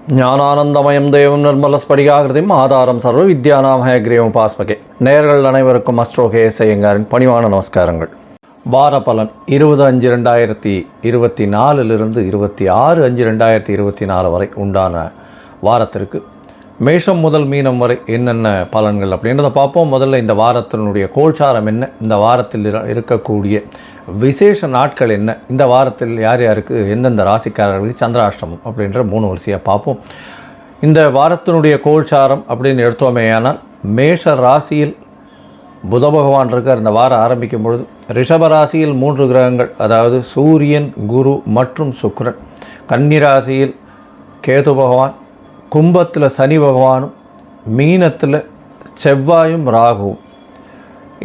ஞானானந்தமயம் தேவம் நிர்மலஸ்படிகாகிருதிம் ஆதாரம் சர்வ வித்யானாம் ஹயக்ரீவம் உபாஸ்மகே. நேயர்கள் அனைவருக்கும் அஸ்ட்ரோகே செய்யங்காரின் பணிவான நமஸ்காரங்கள். வார பலன் 20/5/2024 26/5/2024 வரை உண்டான வாரத்திற்கு மேஷம் முதல் மீனம் வரை என்னென்ன பலன்கள் அப்படின்றத பார்ப்போம். முதல்ல இந்த வாரத்தினுடைய கோல்சாரம் என்ன, இந்த வாரத்தில் இருக்கக்கூடிய விசேஷ நாட்கள் என்ன, இந்த வாரத்தில் யார் யாருக்கு எந்தெந்த ராசிக்காரர்களுக்கு சந்திராஷ்டமம் அப்படின்ற 3 வரிசையாக பார்ப்போம். இந்த வாரத்தினுடைய கோல்சாரம் அப்படின்னு எடுத்தோமேயானால் மேஷ ராசியில் புத பகவான் இருக்கார். இந்த வாரம் ஆரம்பிக்கும் பொழுது ரிஷப ராசியில் 3 கிரகங்கள், அதாவது சூரியன், குரு மற்றும் சுக்கிரன். கன்னி ராசியில் கேது பகவான், கும்பத்தில் சனி பகவானும், மீனத்தில் செவ்வாயும் ராகுவும்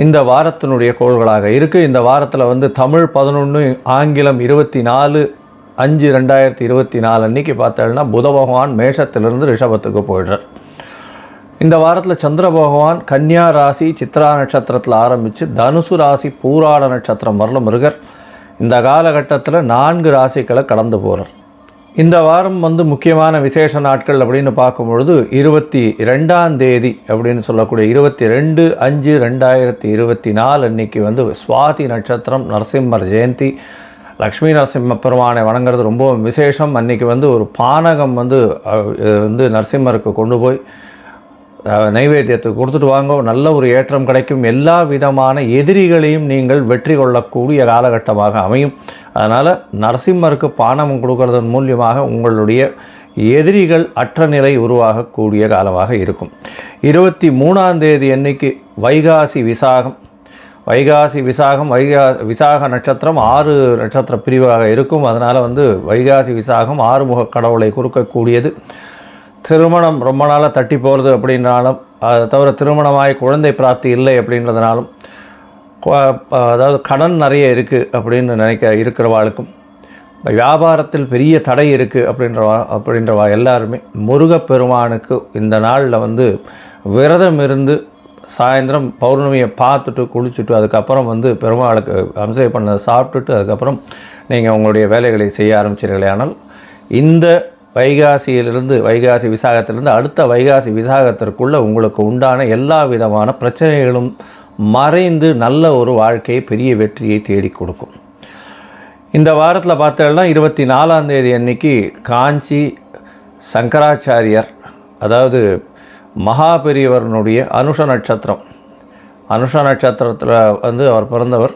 இந்த வாரத்தினுடைய கோள்களாக இருக்குது. இந்த வாரத்தில் தமிழ் 11, ஆங்கிலம் 24/5/2024 அன்றைக்கி பார்த்தோம்னா புத பகவான் மேஷத்திலிருந்து ரிஷபத்துக்கு போயிடுறார். இந்த வாரத்தில் சந்திர பகவான் கன்னியா ராசி சித்ரா நட்சத்திரத்தில் ஆரம்பித்து தனுசு ராசி பூராட நட்சத்திரம் வரலும் மிருகர். இந்த காலகட்டத்தில் 4 ராசிகளை கடந்து போகிறார். இந்த வாரம் முக்கியமான விசேஷ நாட்கள் அப்படின்னு பார்க்கும்பொழுது 22ஆம் தேதி அப்படின்னு சொல்லக்கூடிய 22/5/2024 அன்றைக்கி சுவாதி நட்சத்திரம், நரசிம்மர் ஜெயந்தி, லக்ஷ்மி நரசிம்ம பெருமானை வணங்குறது ரொம்ப விசேஷம். அன்றைக்கி ஒரு பானகம் நரசிம்மருக்கு கொண்டு போய் நைவேத்தியத்துக்கு கொடுத்துட்டு வாங்க, நல்ல ஒரு ஏற்றம் கிடைக்கும். எல்லா விதமான எதிரிகளையும் நீங்கள் வெற்றி கொள்ளக்கூடிய காலகட்டமாக அமையும். அதனால் நரசிம்மருக்கு பானம் கொடுக்கறதன் மூலியமாக உங்களுடைய எதிரிகள் அற்ற நிலை உருவாகக்கூடிய காலமாக இருக்கும். 23ஆம் தேதி அன்னைக்கு வைகாசி விசாகம். விசாக நட்சத்திரம் 6 நட்சத்திர பிரிவாக இருக்கும். அதனால் வைகாசி விசாகம் 6 முக கடவுளை கொடுக்கக்கூடியது. திருமணம் ரொம்ப நாளாக தட்டி போகிறது அப்படின்னாலும், அதை தவிர திருமணமாகி குழந்தை பிராப்தி இல்லை அப்படின்றதுனாலும், அதாவது கடன் நிறைய இருக்குது அப்படின்னு இருக்கிறவாளுக்கும், வியாபாரத்தில் பெரிய தடை இருக்குது அப்படின்றவா எல்லாருமே முருகப்பெருமானுக்கு இந்த நாளில் விரதம் இருந்து சாயந்தரம் பௌர்ணமியை பார்த்துட்டு குளிச்சுட்டு அதுக்கப்புறம் பெருமாளுக்கு அம்சை பண்ணதை சாப்பிட்டுட்டு அதுக்கப்புறம் நீங்கள் உங்களுடைய வேலைகளை செய்ய ஆரம்பிச்சிருங்களே. ஆனால் இந்த வைகாசி விசாகத்திலிருந்து அடுத்த வைகாசி விசாகத்திற்குள்ளே உங்களுக்கு உண்டான எல்லா விதமான பிரச்சனைகளும் மறைந்து நல்ல ஒரு வாழ்க்கையை, பெரிய வெற்றியை தேடி கொடுக்கும். இந்த வாரத்தில் பார்த்தோம்னா 24ஆம் தேதி அன்னைக்கு காஞ்சி சங்கராச்சாரியர், அதாவது மகாபெரியவரனுடைய அனுஷ நட்சத்திரத்தில் அவர் பிறந்தவர்.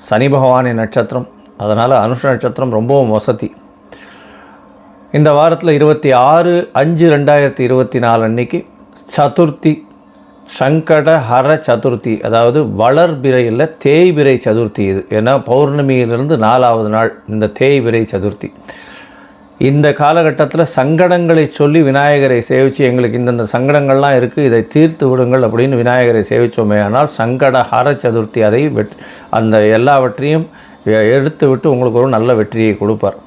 சனி பகவானின் நட்சத்திரம், அதனால் அனுஷ நட்சத்திரம் ரொம்பவும் வசதி. இந்த வாரத்தில் 26/5/2024 அன்றைக்கி சதுர்த்தி, சங்கடஹர சதுர்த்தி, அதாவது வளர்பிறை இல்லை தேய்பிறை சதுர்த்தி. இது ஏன்னா பௌர்ணமியிலிருந்து 4வது நாள் இந்த தேய்பிறை சதுர்த்தி. இந்த காலகட்டத்தில் சங்கடங்களை சொல்லி விநாயகரை சேவித்து, எங்களுக்கு இந்தந்த சங்கடங்கள்லாம் இருக்குது, இதை தீர்த்து விடுங்கள் அப்படின்னு விநாயகரை சேவித்தோமே ஆனால் சங்கடஹர சதுர்த்தி அதை அந்த எல்லாவற்றையும் எடுத்து விட்டு உங்களுக்கு ஒரு நல்ல வெற்றியை கொடுப்பார்.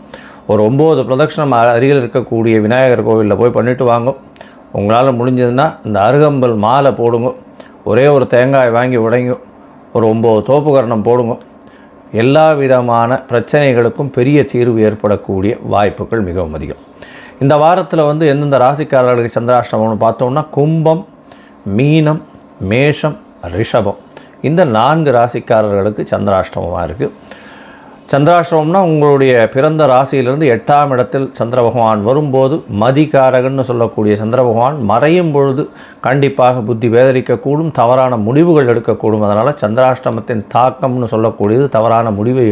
ஒரு 9 பிரதட்சணம் அருகில் இருக்கக்கூடிய விநாயகர் கோவிலில் போய் பண்ணிவிட்டு வாங்க. உங்களால் முடிஞ்சதுன்னா இந்த அருகம்பல் மாலை போடுங்க, ஒரே ஒரு தேங்காய் வாங்கி உடைங்க, ஒரு 9 தோப்புக்கரணம் போடுங்க. எல்லா விதமான பிரச்சனைகளுக்கும் பெரிய தீர்வு ஏற்படக்கூடிய வாய்ப்புகள் மிகவும் அதிகம். இந்த வாரத்தில் எந்தெந்த ராசிக்காரர்களுக்கு சந்திராஷ்டமம்னு பார்த்தோம்னா கும்பம், மீனம், மேஷம், ரிஷபம், இந்த 4 ராசிக்காரர்களுக்கு சந்திராஷ்டமமாக இருக்குது. சந்திராஷ்டமம்னா உங்களுடைய பிறந்த ராசியிலிருந்து 8ஆம் இடத்தில் சந்திர பகவான் வரும்போது மதிகாரகன்னு சொல்லக்கூடிய சந்திர பகவான் மறையும் பொழுது கண்டிப்பாக புத்தி வேதரிக்கக்கூடும், தவறான முடிவுகள் எடுக்கக்கூடும். அதனால் சந்திராஷ்டமத்தின் தாக்கம்னு சொல்லக்கூடியது தவறான முடிவை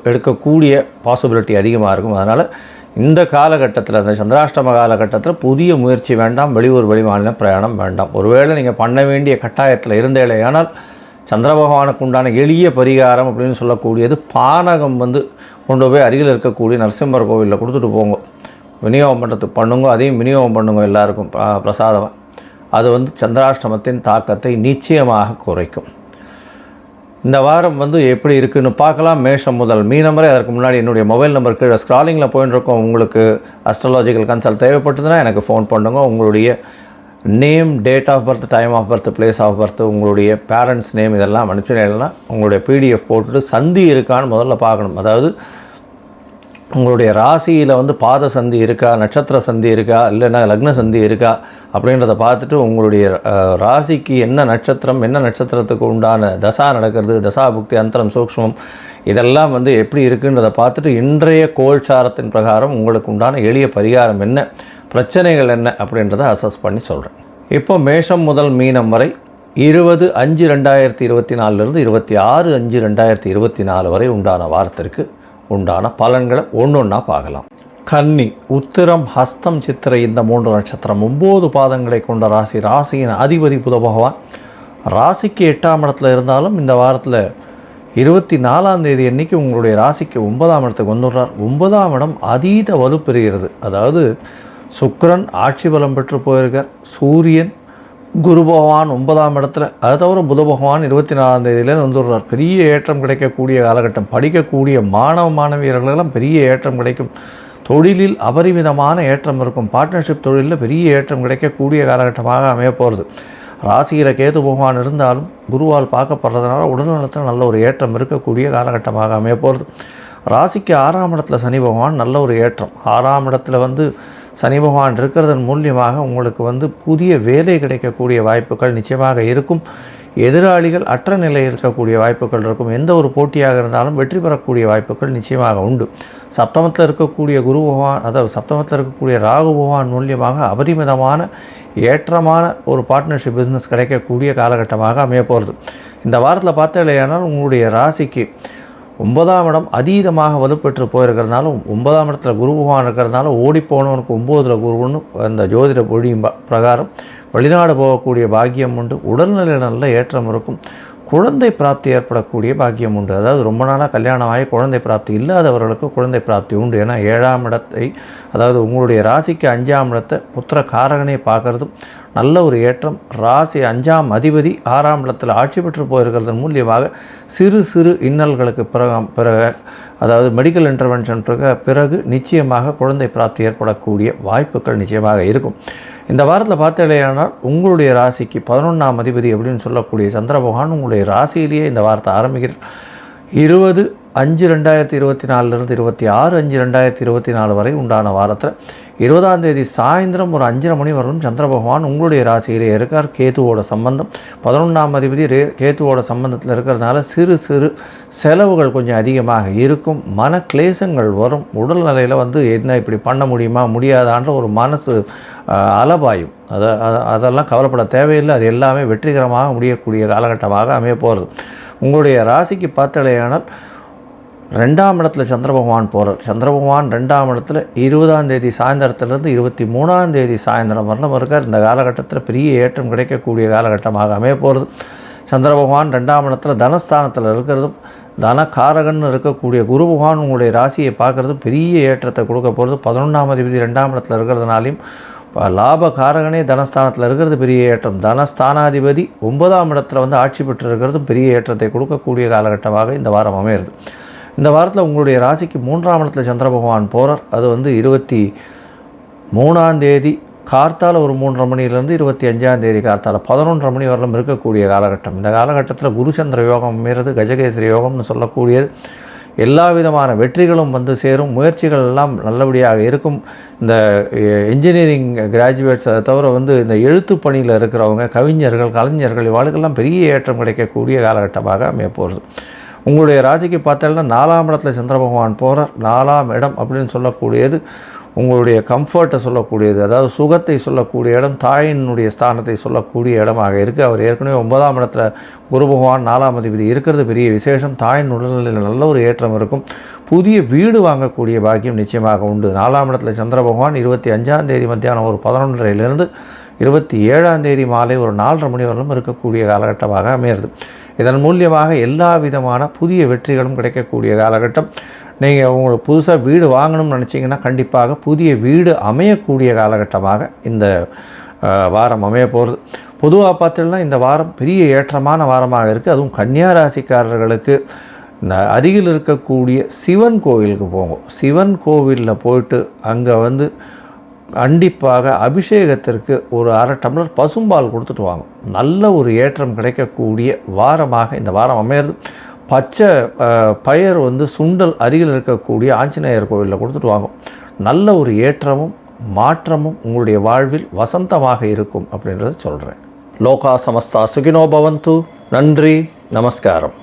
எடுக்கக்கூடிய பாசிபிலிட்டி அதிகமாக இருக்கும். அதனால் இந்த காலகட்டத்தில், அந்த சந்திராஷ்டம காலகட்டத்தில் புதிய முயற்சி வேண்டாம், வெளியூர் வெளிமாநில பிரயாணம் வேண்டாம். ஒருவேளை நீங்கள் பண்ண வேண்டிய கட்டாயத்தில் இருந்தேலையானால் சந்திர பகவானுக்கு உண்டான எளிய பரிகாரம் அப்படின்னு சொல்லக்கூடியது பானகம் கொண்டு போய் அருகில் இருக்கக்கூடிய நரசிம்மர் கோவிலில் கொடுத்துட்டு போங்க, விநியோகம் பண்ணுறதுக்கு பண்ணுங்க. அதையும் விநியோகம் பண்ணுங்க எல்லாருக்கும் பிரசாதமாக. அது சந்திராஷ்டமத்தின் தாக்கத்தை நிச்சயமாக குறைக்கும். இந்த வாரம் எப்படி இருக்குதுன்னு பார்க்கலாம். மேஷம் முதல் மீனம் வரை. அதற்கு முன்னாடி என்னுடைய மொபைல் நம்பர் கீழே ஸ்க்ராலிங்கில் போயின்னு இருக்கோம். உங்களுக்கு அஸ்ட்ராலஜிக்கல் கன்சல்ட் தேவைப்பட்டதுன்னா எனக்கு ஃபோன் பண்ணுங்க. உங்களுடைய name, date of birth, time of birth, place of birth, உங்களுடைய பேரண்ட்ஸ் நேம் இதெல்லாம் அனுப்பிச்சுனா உங்களுடைய PDF போட்டுட்டு சந்தி இருக்கான்னு முதல்ல பார்க்கணும். அதாவது உங்களுடைய ராசியில் வந்து பாத சந்தி இருக்கா, நட்சத்திர சந்தி இருக்கா, இல்லைன்னா லக்ன சந்தி இருக்கா அப்படின்றத பார்த்துட்டு உங்களுடைய ராசிக்கு என்ன நட்சத்திரம், என்ன நட்சத்திரத்துக்கு உண்டான தசா நடக்கிறது, தசா புக்தி அந்தரம் சூக்ஷ்மம் இதெல்லாம் வந்து எப்படி இருக்குன்றதை பார்த்துட்டு இன்றைய கோல்சாரத்தின் பிரகாரம் உங்களுக்கு உண்டான எளிய பரிகாரம் என்ன, பிரச்சனைகள் என்ன அப்படின்றத அசஸ் பண்ணி சொல்கிறேன். இப்போ மேஷம் முதல் மீனம் வரை 20/5/2024 26/5/2024 வரை உண்டான வாரத்திற்கு உண்டான பலன்களை ஒன்றொன்னா பார்க்கலாம். கன்னி, உத்திரம், ஹஸ்தம், சித்திரை இந்த 3 நட்சத்திரம் 9 பாதங்களை கொண்ட ராசி. ராசியின் அதிபதி புத பகவான் ராசிக்கு 8ஆம் இடத்துல இருந்தாலும் இந்த வாரத்தில் 24ஆம் தேதி அன்றைக்கி உங்களுடைய ராசிக்கு 9ஆம் இடத்துக்கு வந்துடுறார். 9ஆம் இடம் அதீத வலுப்பெறுகிறது. அதாவது சுக்கிரன் ஆட்சி பலம் பெற்று போயிருக்கார். சூரியன், குரு பகவான் 9ஆம் இடத்துல, அதை தவிர புத பகவான் 24ஆம் தேதியிலேருந்து வந்துடுறார். பெரிய ஏற்றம் கிடைக்கக்கூடிய காலகட்டம். படிக்கக்கூடிய மாணவியர்களுக்கெல்லாம் பெரிய ஏற்றம் கிடைக்கும். தொழிலில் அபரிமிதமான ஏற்றம் இருக்கும். பார்ட்னர்ஷிப் தொழிலில் பெரிய ஏற்றம் கிடைக்கக்கூடிய காலகட்டமாக அமைய போகிறது. ராசியில் கேது பகவான் இருந்தாலும் குருவால் பார்க்கப்படுறதுனால உடல்நலத்தில் நல்ல ஒரு ஏற்றம் இருக்கக்கூடிய காலகட்டமாக அமைய போகிறது. ராசிக்கு 6ஆம் இடத்துல சனி பகவான் நல்ல ஒரு ஏற்றம். 6ஆம் இடத்துல வந்து சனி பகவான் இருக்கிறதன் மூலியமாக உங்களுக்கு வந்து புதிய வேலை கிடைக்கக்கூடிய வாய்ப்புகள் நிச்சயமாக இருக்கும். எதிராளிகள் அற்ற நிலையில் இருக்கக்கூடிய வாய்ப்புகள் இருக்கும். எந்த ஒரு போட்டியாக இருந்தாலும் வெற்றி பெறக்கூடிய வாய்ப்புகள் நிச்சயமாக உண்டு. சப்தமத்தில் இருக்கக்கூடிய குரு பகவான், அதாவது சப்தமத்தில் இருக்கக்கூடிய ராகு பகவான் மூலியமாக அபரிமிதமான ஏற்றமான ஒரு பார்ட்னர்ஷிப் பிஸ்னஸ் கிடைக்கக்கூடிய காலகட்டமாக அமைய போகிறது. இந்த வாரத்தில் பார்த்தீங்கன்னா உங்களுடைய ராசிக்கு 9ஆம் இடம் அதீதமாக வலுப்பெற்று போயிருக்கிறதுனாலும் 9ஆம் இடத்துல குரு பகவான் இருக்கிறதுனால ஓடிப்போனவனுக்கு 9ல் குருன்னு அந்த ஜோதிட மொழியும் பிரகாரம் வெளிநாடு போகக்கூடிய பாக்கியம் உண்டு. உடல்நிலையில் நல்ல ஏற்றம் இருக்கும். குழந்தை பிராப்தி ஏற்படக்கூடிய பாக்கியம் உண்டு. அதாவது ரொம்ப நாளாக கல்யாணம் ஆகி குழந்தை பிராப்தி இல்லாதவர்களுக்கு குழந்தை பிராப்தி உண்டு. ஏன்னா 7ஆம் இடத்தை, அதாவது உங்களுடைய ராசிக்கு 5ஆம் இடத்தை புத்திர காரகனை பார்க்குறதும் நல்ல ஒரு ஏற்றம். ராசி 5ஆம் அதிபதி 6ஆம் இடத்தில் ஆட்சி பெற்று போயிருக்கிறதன் மூலியமாக சிறு சிறு இன்னல்களுக்கு பிறகு அதாவது மெடிக்கல் இன்டர்வென்ஷன் பிறகு நிச்சயமாக குழந்தை பிராப்தி ஏற்படக்கூடிய வாய்ப்புகள் நிச்சயமாக இருக்கும். இந்த வாரத்தில் பார்த்தீங்கன்னா உங்களுடைய ராசிக்கு 11ஆம் அதிபதி அப்படின்னு சொல்லக்கூடிய சந்திர பகவான் உங்களுடைய ராசியிலேயே இந்த வாரத்தை ஆரம்பிக்கிறார். 20/5/2024 26/5/2024 வரை உண்டான வாரத்தில் 20ஆம் தேதி சாயந்தரம் ஒரு 5:30 மணி வரலும் சந்திர பகவான் உங்களுடைய ராசியிலே இருக்கார். கேத்துவோட சம்பந்தம் 11ஆம் அதிபதி கேத்துவோட சம்பந்தத்தில் இருக்கிறதுனால சிறு சிறு செலவுகள் கொஞ்சம் அதிகமாக இருக்கும். மன கிளேசங்கள் வரும். உடல்நிலையில் வந்து என்ன இப்படி பண்ண முடியுமா முடியாதான்ற ஒரு மனசு அலபாயும். அதெல்லாம் கவலைப்பட தேவையில்லை. அது எல்லாமே வெற்றிகரமாக முடியக்கூடிய காலகட்டமாக அமைய போகிறது. உங்களுடைய ராசிக்கு பார்த்தலையானால் 2ஆம் இடத்துல சந்திர பகவான் போகிறார். சந்திர பகவான் 2ஆம் இடத்துல 20ஆம் தேதி சாயந்தரத்துலேருந்து 23ஆம் தேதி சாயந்தரம் வரலும் இருக்கார். இந்த காலகட்டத்தில் பெரிய ஏற்றம் கிடைக்கக்கூடிய காலகட்டமாக அமைய போகிறது. சந்திர பகவான் 2ஆம் இடத்துல தனஸ்தானத்தில் இருக்கிறதும் தனகாரகன் இருக்கக்கூடிய குரு பகவான் உங்களுடைய ராசியை பார்க்குறதும் பெரிய ஏற்றத்தை கொடுக்க போகிறது. 11ஆம் அதிபதி 2ஆம் இடத்துல இருக்கிறதுனாலையும் லாபகாரகனே தனஸ்தானத்தில் இருக்கிறது பெரிய ஏற்றம். தனஸ்தானாதிபதி 9ஆம் இடத்துல வந்து ஆட்சி பெற்று இருக்கிறதும் பெரிய ஏற்றத்தை கொடுக்கக்கூடிய காலகட்டமாக இந்த வாரம் அமையிறது. இந்த வாரத்தில் உங்களுடைய ராசிக்கு 3ஆம் இடத்துல சந்திர பகவான் போகிறார். அது வந்து 23ஆம் தேதி கார்த்தால ஒரு 3:30 மணிலேருந்து 25ஆம் தேதி கார்த்தால 11:30 மணி வரலும் இருக்கக்கூடிய காலகட்டம். இந்த காலகட்டத்தில் குருச்சந்திர யோகம் அமைகிறது. கஜகேசரி யோகம்னு சொல்லக்கூடியது. எல்லா விதமான வெற்றிகளும் வந்து சேரும். முயற்சிகள் எல்லாம் நல்லபடியாக இருக்கும். இந்த இன்ஜினியரிங் கிராஜுவேட்ஸ், அதை தவிர வந்து இந்த எழுத்து பணியில் இருக்கிறவங்க, கவிஞர்கள், கலைஞர்கள் இவாளுக்கெல்லாம் பெரிய ஏற்றம் கிடைக்கக்கூடிய காலகட்டமாக அமைய போகிறது. உங்களுடைய ராசிக்கு பார்த்தீங்கன்னா 4ஆம் இடத்துல சந்திர பகவான் போகிறார். 4ஆம் இடம் அப்படின்னு சொல்லக்கூடியது உங்களுடைய கம்ஃபர்ட்டை சொல்லக்கூடியது, அதாவது சுகத்தை சொல்லக்கூடிய இடம், தாயினுடைய ஸ்தானத்தை சொல்லக்கூடிய இடமாக இருக்குது. அவர் ஏற்கனவே 9ஆம் இடத்துல குரு பகவான் 4ஆம் அதிபதி இருக்கிறது பெரிய விசேஷம். தாயின் உடல்நிலையில் நல்ல ஒரு ஏற்றம் இருக்கும். புதிய வீடு வாங்கக்கூடிய பாக்கியம் நிச்சயமாக உண்டு. 4ஆம் இடத்துல சந்திர பகவான் 25ஆம் தேதி மத்தியானம் ஒரு 11:30 27ஆம் தேதி மாலை ஒரு 4:30 மணி வரலும் இருக்கக்கூடிய காலகட்டமாக அமையிறது. இதன் மூலியமாக எல்லா விதமான புதிய வெற்றிகளும் கிடைக்கக்கூடிய காலகட்டம். நீங்கள் உங்களுக்கு புதுசாக வீடு வாங்கணும்னு நினச்சிங்கன்னா கண்டிப்பாக புதிய வீடு அமையக்கூடிய காலகட்டமாக இந்த வாரம் அமைய போகிறது. பொதுவாக பார்த்தீங்கன்னா இந்த வாரம் பெரிய ஏற்றமான வாரமாக இருக்குது. அதுவும் கன்னியா ராசிக்காரர்களுக்கு இந்த அருகில் இருக்கக்கூடிய சிவன் கோவிலுக்கு போங்க. சிவன் கோவிலில் போயிட்டு அங்கே வந்து கண்டிப்பாக அபிஷேகத்திற்கு ஒரு 1/2 டம்ளர் பசும்பால் கொடுத்துட்டு வாங்க. நல்ல ஒரு ஏற்றம் கிடைக்கக்கூடிய வாரமாக இந்த வாரம் அமையிறது. பச்சை பயிர் வந்து சுண்டல் அருகில் இருக்கக்கூடிய ஆஞ்சநேயர் கோவிலில் கொடுத்துட்டு வாங்கும். நல்ல ஒரு ஏற்றமும் மாற்றமும் உங்களுடைய வாழ்வில் வசந்தமாக இருக்கும் அப்படின்றத சொல்கிறேன். லோகா சமஸ்தா சுகினோ பவந்து. நன்றி, நமஸ்காரம்.